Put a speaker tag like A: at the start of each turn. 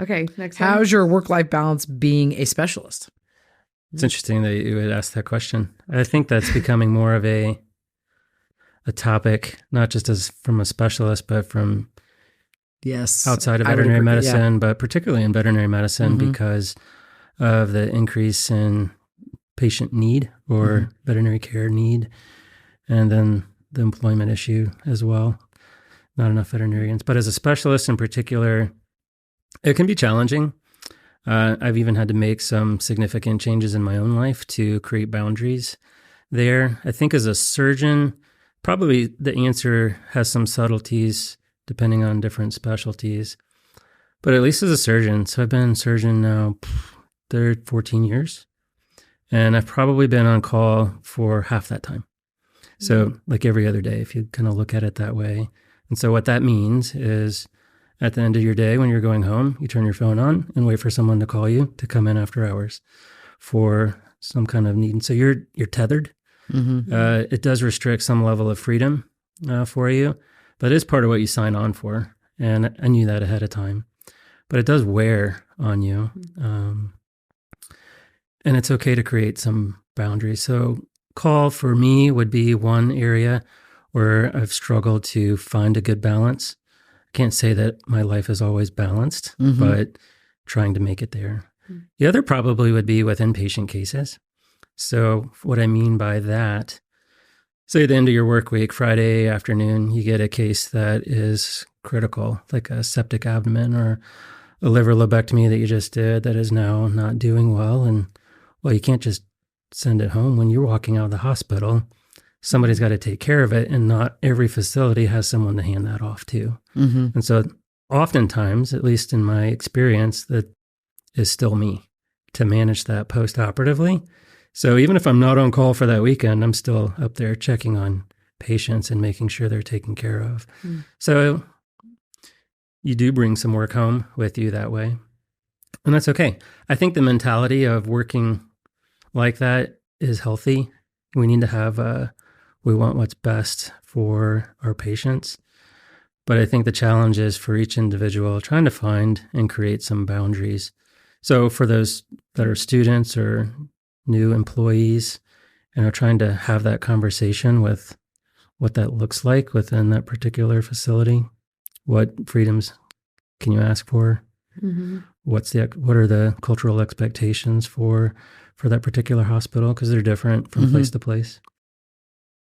A: Okay, next one.
B: How's your work-life balance being a specialist?
C: It's interesting that you would ask that question. I think that's becoming more of a topic, not just as from a specialist, but from outside of veterinary medicine, but particularly in veterinary medicine because of the increase in patient need or veterinary care need, and then the employment issue as well. Not enough veterinarians. But as a specialist in particular, it can be challenging. I've even had to make some significant changes in my own life to create boundaries there. I think as a surgeon, probably the answer has some subtleties depending on different specialties. But at least as a surgeon, so I've been a surgeon now 14 years, and I've probably been on call for half that time. So like every other day, if you kind of look at it that way. And so what that means is at the end of your day, when you're going home, you turn your phone on and wait for someone to call you to come in after hours for some kind of need. And so you're tethered. It does restrict some level of freedom for you, but it is part of what you sign on for. And I knew that ahead of time, but it does wear on you. And it's okay to create some boundaries. So call for me would be one area where I've struggled to find a good balance. I can't say that my life is always balanced, but trying to make it there. The other probably would be with inpatient cases. So what I mean by that, say at the end of your work week, Friday afternoon, you get a case that is critical, like a septic abdomen or a liver lobectomy that you just did that is now not doing well. And well, you can't just send it home. When you're walking out of the hospital, somebody's got to take care of it, and not every facility has someone to hand that off to. And so oftentimes, at least in my experience, that is still me to manage that post-operatively. So even if I'm not on call for that weekend, I'm still up there checking on patients and making sure they're taken care of. So you do bring some work home with you that way, and that's okay. I think the mentality of working like that is healthy. We need to have we want what's best for our patients. But I think the challenge is for each individual trying to find and create some boundaries. So for those that are students or new employees and are trying to have that conversation with what that looks like within that particular facility, what freedoms can you ask for? What are the cultural expectations for that particular hospital? Because they're different from place to place.